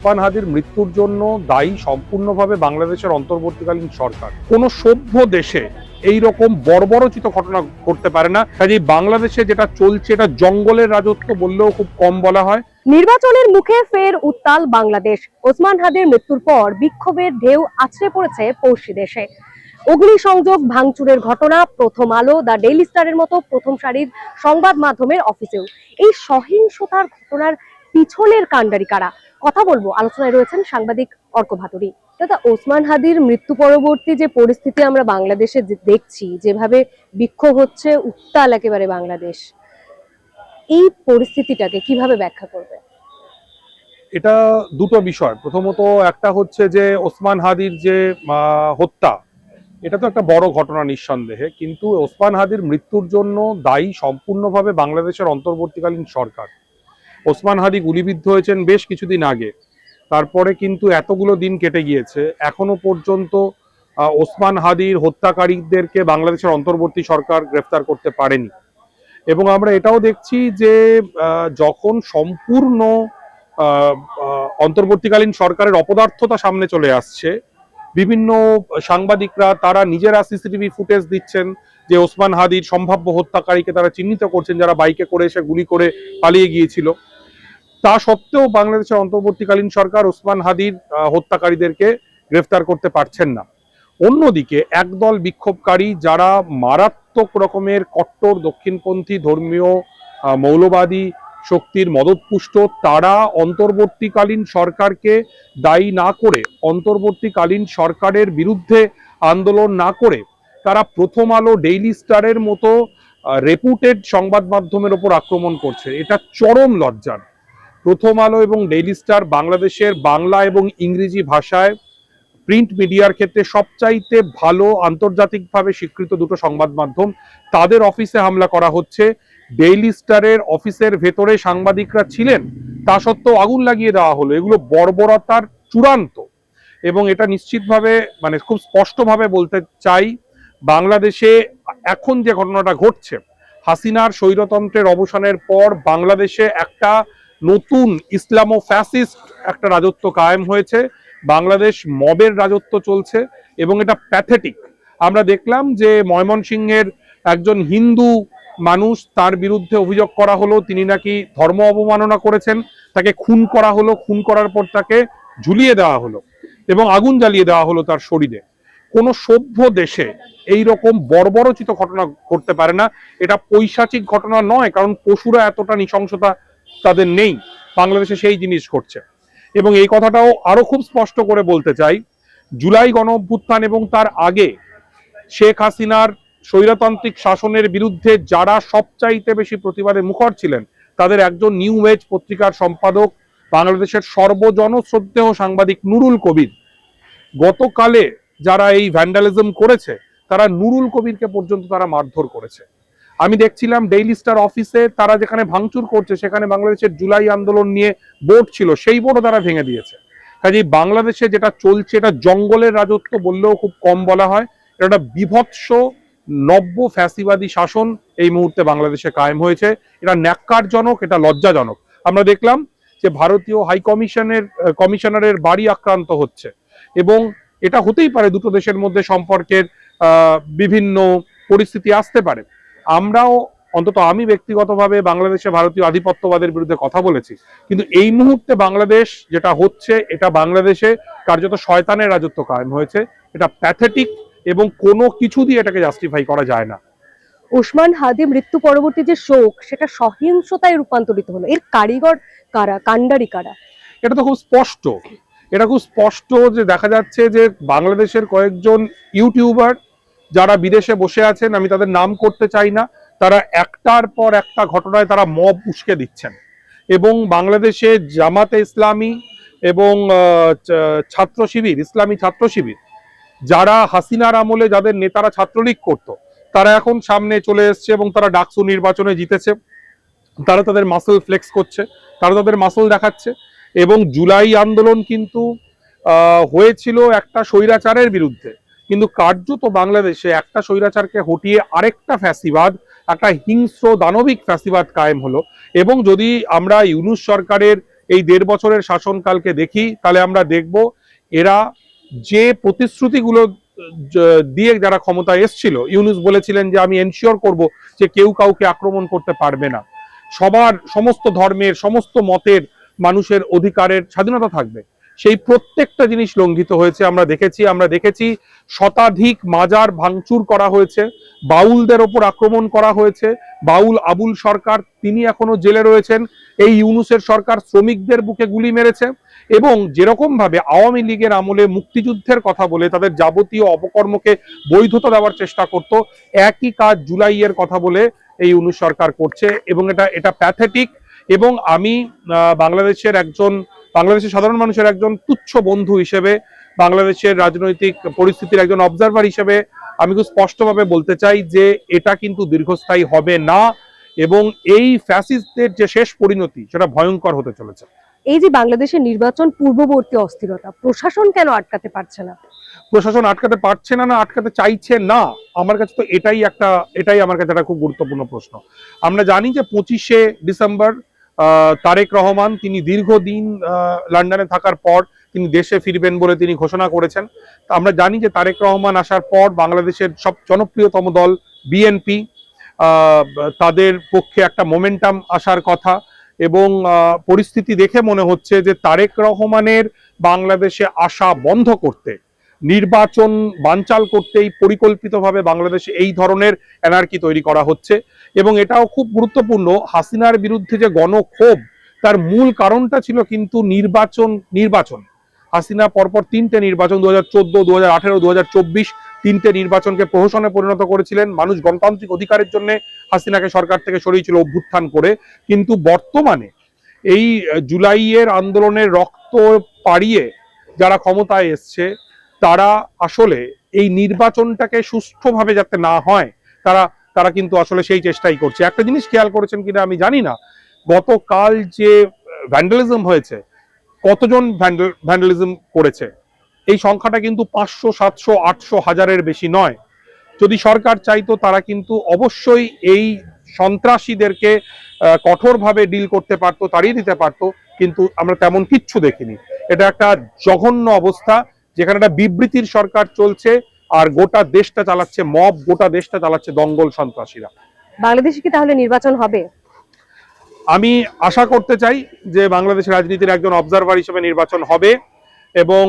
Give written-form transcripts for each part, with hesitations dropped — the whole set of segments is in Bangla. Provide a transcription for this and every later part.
ওসমান হাদির মৃত্যুর জন্য দায়ী সম্পূর্ণভাবে বাংলাদেশের অন্তর্বর্তীকালীন সরকার। কোন সভ্য দেশে এই রকম বর্বরচিত ঘটনা করতে পারে না। কাজেই বাংলাদেশে যেটা চলছে এটা জঙ্গলের রাজত্ব বললেও খুব কম বলা হয়। নির্বাচনের মুখে ফের উত্তাল বাংলাদেশ। ওসমান হাদির মৃত্যুর পর বিক্ষোভের ঢেউ আছড়ে পড়েছে পড়শি দেশে। অগ্নিসংযোগ, ভাঙচুরের ঘটনা প্রথম আলো, দ্য ডেইলি স্টারের মতো প্রথম সারির সংবাদ মাধ্যমের অফিসেও। এই সহিংসতার ঘটনার পিছনের কাণ্ডারি কারা? কথা বলবো, আলোচনায় রয়েছেন সাংবাদিক অর্ক ভাতুরী। দাদা, ওসমান হাদির মৃত্যু পরবর্তী যে পরিস্থিতি আমরা বাংলাদেশে দেখছি, যেভাবে বিক্ষোভ হচ্ছে, উত্তাল একেবারে বাংলাদেশ, এই পরিস্থিতিটাকে কিভাবে ব্যাখ্যা করবে? এটা দুটো বিষয়। প্রথমত একটা হচ্ছে যে ওসমান হাদির যে হত্যা, এটা তো একটা বড় ঘটনা নিঃসন্দেহে, কিন্তু ওসমান হাদির মৃত্যুর জন্য দায়ী সম্পূর্ণভাবে বাংলাদেশের অন্তর্বর্তীকালীন সরকার। ওসমান হাদি গুলিবিদ্ধ হয়েছেন বেশ কিছুদিন আগে, তারপরে কিন্তু এতগুলো দিন কেটে গিয়েছে, এখনো পর্যন্ত ওসমান হাদির হত্যাকারীদেরকে বাংলাদেশের অন্তর্বর্তী সরকার গ্রেফতার করতে পারেনি। এবং আমরা এটাও দেখছি যে যখন সম্পূর্ণ অন্তর্বর্তীকালীন সরকারের অপদার্থতা সামনে চলে আসছে, বিভিন্ন সাংবাদিকরা তারা নিজেরা সিসিটিভি ফুটেজ দিচ্ছেন যে ওসমান হাদির সম্ভাব্য হত্যাকারীকে তারা চিহ্নিত করছেন, যারা বাইকে করে এসে গুলি করে পালিয়ে গিয়েছিল। তা সত্ত্বেও বাংলাদেশের অন্তর্বর্তীকালীন সরকার ওসমান হাদির হত্যাকারীদেরকে গ্রেফতার করতে পারছেন না। অন্যদিকে একদল বিক্ষোভকারী যারা মারাত্মক রকমের কট্টর দক্ষিণপন্থী ধর্মীয় মৌলবাদী শক্তির মদতপুষ্ট, তারা অন্তর্বর্তীকালীন সরকারকে দায়ী না করে, অন্তর্বর্তীকালীন সরকারের বিরুদ্ধে আন্দোলন না করে, তারা প্রথম আলো, ডেইলি স্টারের মতো রেপুটেড সংবাদ মাধ্যমের ওপর আক্রমণ করছে। এটা চরম লজ্জার। প্রথম আলো এবং ডেইলি স্টার বাংলাদেশের বাংলা এবং ইংরেজি ভাষায় প্রিন্ট মিডিয়ার ক্ষেত্রে সবচাইতে ভালো, আন্তর্জাতিকভাবে স্বীকৃত দুটো সংবাদ মাধ্যম। তাদের অফিসে হামলা করা হচ্ছে। ডেইলি স্টারের অফিসের ভেতরে সাংবাদিকরা ছিলেন, তা সত্ত্বেও আগুন লাগিয়ে দেওয়া হলো। এগুলো বর্বরতার চূড়ান্ত। এবং এটা নিশ্চিতভাবে, মানে খুব স্পষ্টভাবে বলতে চাই, বাংলাদেশে এখন যে ঘটনাটা ঘটছে, হাসিনার স্বৈরতন্ত্রের অবসানের পর বাংলাদেশে একটা নতুন ইসলামো ফ্যাসিস্ট একটা রাজত্ব কায়েম হয়েছে। বাংলাদেশ মবের রাজত্ব চলছে এবং এটা প্যাথেটিক। আমরা দেখলাম যে ময়মনসিংহের একজন হিন্দু মানুষ, তার বিরুদ্ধে অভিযোগ করা হলো তিনি নাকি ধর্ম অবমাননা করেছেন, তাকে খুন করা হলো। খুন করার পর তাকে ঝুলিয়ে দেওয়া হলো এবং আগুন জ্বালিয়ে দেওয়া হলো তার শরীরে। কোন সভ্য দেশে এই রকম বর্বরচিত ঘটনা করতে পারে না। এটা পৈশাচিক ঘটনা নয়, কারণ পশুরা এতটা নৃশংসতা তাদের নেই। বাংলাদেশে সেই জিনিস ঘটছে। এবং এই কথাটাও আরো খুব স্পষ্ট করে বলতে চাই, জুলাই গণ অভ্যুত্থান এবং তার আগে শেখ হাসিনার স্বৈরতান্ত্রিক শাসনের বিরুদ্ধে যারা সবচাইতে বেশি প্রতিবাদে মুখর ছিলেন, তাদের একজন নিউ এজ পত্রিকার সম্পাদক, বাংলাদেশের সর্বজনশ্রদ্ধেয় সাংবাদিক নুরুল কবির। গতকালে যারা এই ভ্যান্ডালিজম করেছে, তারা নুরুল কবিরকে পর্যন্ত তারা মারধর করেছে। আমি দেখছিলাম ডেইলি স্টার অফিসে তারা যেখানে ভাঙচুর করছে, সেখানে বাংলাদেশের জুলাই আন্দোলন নিয়ে বোর্ড ছিল, সেই বোর্ডও তারা ভেঙে দিয়েছে। কাজেই বাংলাদেশে যেটা চলছে এটা জঙ্গলের রাজত্ব বললেও খুব কম বলা হয়। এটা একটা বিভৎস নব্য ফ্যাসিবাদী শাসন এই মুহূর্তে বাংলাদেশে কায়েম হয়েছে। এটা ন্যাক্কারজনক, এটা লজ্জাজনক। আমরা দেখলাম যে ভারতীয় হাই কমিশনারের বাড়ি আক্রান্ত হচ্ছে, এবং এটা হতেই পারে দুটো দেশের মধ্যে সম্পর্কের বিভিন্ন পরিস্থিতি আসতে পারে। আমরাও, অন্তত আমি ব্যক্তিগতভাবে বাংলাদেশে ভারতীয় আধিপত্যবাদের বিরুদ্ধে কথা বলেছি, কিন্তু এই মুহূর্তে বাংলাদেশ যেটা হচ্ছে, এটা বাংলাদেশে কার্যত শয়তানের রাজত্ব কায়েম হয়েছে। এটা প্যাথেটিক এবং কোনো কিছু দিয়ে এটাকে জাস্টিফাই করা যায় না। ওসমান হাদি মৃত্যু পরবর্তী যে শোক, সেটা সহিংসতায় রূপান্তরিত হলো। এর কারিগর কারা, কাণ্ডারি কারা? এটা তো খুব স্পষ্ট। এটা খুব স্পষ্ট যে দেখা যাচ্ছে যে বাংলাদেশের কয়েকজন ইউটিউবার যারা বিদেশে বসে আছেন, আমি তাদের নাম করতে চাই না, তারা একটার পর একটা ঘটনায় তারা মব উস্কে দিচ্ছেন। এবং বাংলাদেশে জামাতে ইসলামী এবং ছাত্র শিবির, ইসলামী ছাত্র শিবির, যারা হাসিনার আমলে যাদের নেতারা ছাত্রলীগ করত, তারা এখন সামনে চলে এসছে এবং তারা ডাকসু নির্বাচনে জিতেছে। তারা তাদের মাসল ফ্লেক্স করছে, তারা তাদের মাসল দেখাচ্ছে। এবং জুলাই আন্দোলন কিন্তু হয়েছিল একটা স্বৈরাচারের বিরুদ্ধে, কিন্তু কার্যত বাংলাদেশে একটা স্বৈরাচারকে হটিয়ে আরেকটা ফ্যাসিবাদ, একটা হিংস্র দানবিক ফ্যাসিবাদ কায়েম হলো। এবং যদি আমরা ইউনূস সরকারের এই 1.5 বছরের শাসনকালকে দেখি, তাহলে আমরা দেখব এরা যে প্রতিশ্রুতিগুলো দিয়ে যারা ক্ষমতায় এসছিল, ইউনূস বলেছিলেন যে আমি এনশিওর করব যে কেউ কাউকে আক্রমণ করতে পারবে না, সবার সমস্ত ধর্মের সমস্ত মতের মানুষের অধিকারের স্বাধীনতা থাকবে, সেই প্রত্যেকটা জিনিস লঙ্ঘিত হয়েছে। আমরা দেখেছি শতাধিক মাজার ভাঙচুর করা হয়েছে, বাউলদের ওপর আক্রমণ করা হয়েছে। বাউল আবুল সরকার তিনি এখনো জেলে রয়েছেন। এই ইউনূসের সরকার শ্রমিকদের বুকে গুলি মেরেছে এবং যেরকম ভাবে আওয়ামী লীগের আমলে মুক্তিযুদ্ধের কথা বলে তাদের যাবতীয় অপকর্মকে বৈধতা দেওয়ার চেষ্টা করত, একই কাজ জুলাইয়ের কথা বলে এই ইউনূস সরকার করছে এবং এটা প্যাথেটিক। এবং আমি বাংলাদেশের সাধারণ মানুষের একজন তুচ্ছ বন্ধু হিসেবে, বাংলাদেশের রাজনৈতিক পরিস্থিতির একজন অবজারভার হিসেবে আমি খুব স্পষ্টভাবে বলতে চাই যে এটা কিন্তু দীর্ঘস্থায়ী হবে না এবং এই ফ্যাসিস্টদের যে শেষ পরিণতি সেটা ভয়ঙ্কর হতে চলেছে। এই যে বাংলাদেশের নির্বাচন পূর্ববর্তী অস্থিরতা, প্রশাসন কেন আটকাতে পারছে না? প্রশাসন আটকাতে পারছে না, আটকাতে চাইছে না, আমার কাছে তো এটাই আমার কাছে একটা খুব গুরুত্বপূর্ণ প্রশ্ন। আমরা জানি যে 25শে ডিসেম্বর তারেক রহমান তিনি দীর্ঘদিন লন্ডনে থাকার পর তিনি দেশে ফিরবেন বলে তিনি ঘোষণা করেছেন। আমরা জানি যে তারেক রহমান আসার পর বাংলাদেশের সব জনপ্রিয়তম দল বিএনপি, তাদের পক্ষে একটা মোমেন্টাম আসার কথা এবং পরিস্থিতি দেখে মনে হচ্ছে যে তারেক রহমানের বাংলাদেশে আসা বন্ধ করতে, নির্বাচন বানচাল করতেই পরিকল্পিতভাবে বাংলাদেশে এই ধরনের অ্যানার্কি তৈরি করা হচ্ছে। এবং এটাও খুব গুরুত্বপূর্ণ, হাসিনার বিরুদ্ধে যে গণক্ষোভ তার মূল কারণটা ছিল কিন্তু নির্বাচন। হাসিনা পরপর 3টে নির্বাচন 2014, 2018, 2024 3টে নির্বাচনকে প্রহসনে পরিণত করেছিলেন। মানুষ গণতান্ত্রিক অধিকারের জন্য হাসিনাকে সরকার থেকে সরিয়েছিল অভ্যুত্থান করে, কিন্তু বর্তমানে এই জুলাইয়ের আন্দোলনের রক্ত পাড়িয়ে যারা ক্ষমতায় এসছে তারা আসলে এই নির্বাচনটাকে সুষ্ঠুভাবে যাতে না হয় তারা কিন্তু আসলে সেই চেষ্টাই করছে। একটা জিনিস খেয়াল করেছেন কিনা আমি জানি না, গতকাল যে ভ্যান্ডালিজম হয়েছে, কতজন ভ্যান্ডালিজম করেছে এই সংখ্যাটা কিন্তু 500, 700, 800, 1000-এর বেশি নয়। যদি সরকার চাইতো তারা কিন্তু অবশ্যই এই সন্ত্রাসীদেরকে কঠোরভাবে ডিল করতে পারতো, তাড়িয়ে দিতে পারতো, কিন্তু আমরা তেমন কিচ্ছু দেখিনি। এটা একটা জঘন্য অবস্থা যেখানে একটা বিবৃতির সরকার চলছে আর গোটা দেশটা চালাচ্ছে মব, গোটা দেশটা চালাচ্ছে দঙ্গল সন্ত্রাসীরা। বাংলাদেশে কি তাহলে নির্বাচন হবে? আমি আশা করতে চাই যে বাংলাদেশের রাজনীতির একজন অবজারভার হিসেবে নির্বাচন হবে এবং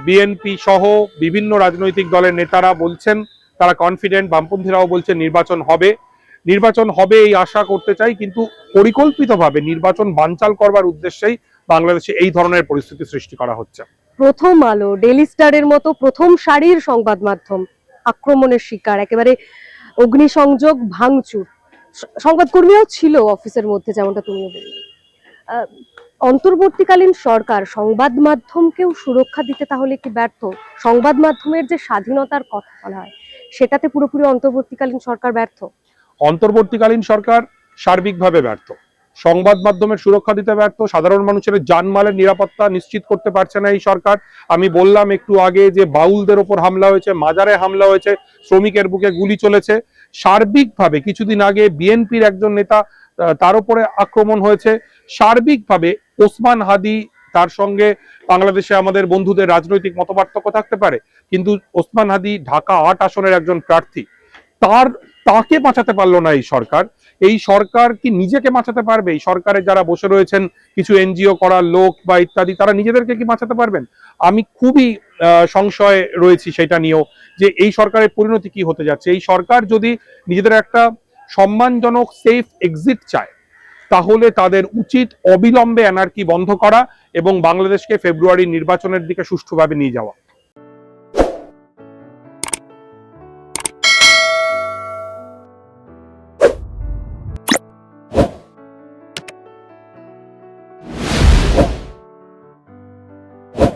বিএনপি সহ বিভিন্ন রাজনৈতিক দলের নেতারা বলছেন তারা কনফিডেন্ট, বামপন্থীরাও বলছেন নির্বাচন হবে এই আশা করতে চাই, কিন্তু পরিকল্পিতভাবে নির্বাচন বানচাল করবার উদ্দেশ্যেই বাংলাদেশে এই ধরনের পরিস্থিতি সৃষ্টি করা হচ্ছে। প্রথম আলো, ডেইলি স্টারের মতো প্রথম সারির সংবাদ মাধ্যম আক্রমণের শিকার, একেবারে অগ্নিসংযোগ, ভাঙচুর, সংবাদকর্মীও ছিল অফিসের মধ্যে, যেমনটা তুমিও বললে। অন্তর্বর্তীকালীন সরকার সংবাদ মাধ্যমকেও সুরক্ষা দিতে তাহলে কি ব্যর্থ? সংবাদ মাধ্যমের যে স্বাধীনতার কথা বলা হয় সেটাতে পুরোপুরি অন্তর্বর্তীকালীন সরকার ব্যর্থ? অন্তর্বর্তীকালীন সরকার সার্বিকভাবে ব্যর্থ, সংবাদ মাধ্যমের সুরক্ষা দিতে ব্যর্থ, সাধারণ মানুষের জানমালের নিরাপত্তা নিশ্চিত করতে পারছে না এই সরকার। আমি বললাম একটু আগে যে বাউলদের ওপর হামলা হয়েছে, মাজারে হামলা হয়েছে, শ্রমিকের বুকে গুলি চলেছে। সার্বিকভাবে কিছুদিন আগে বিএনপির একজন নেতা তার উপরে আক্রমণ হয়েছে। সার্বিকভাবে ওসমান হাদি, তার সঙ্গে বাংলাদেশে আমাদের বন্ধুদের রাজনৈতিক মতপার্থক্য থাকতে পারে, কিন্তু ওসমান হাদি ঢাকা 8 আসনের একজন প্রার্থী, তাকে বাঁচাতে পারলো না এই সরকার কি নিজেকে বাঁচাতে পারবে? এই সরকারে যারা বসে রয়েছেন কিছু এনজিও করার লোক বা ইত্যাদি, তারা নিজেদেরকে কি বাঁচাতে পারবেন? আমি খুবই সংশয়ে রয়েছি সেটা নিয়েও, যে এই সরকারের পরিণতি কি হতে যাচ্ছে। এই সরকার যদি নিজেদের একটা সম্মানজনক সেফ এক্সিট চায় তাহলে তাদের উচিত অবিলম্বে অ্যানার্কি বন্ধ করা এবং বাংলাদেশকে ফেব্রুয়ারি নির্বাচনের দিকে সুষ্ঠুভাবে নিয়ে যাওয়া।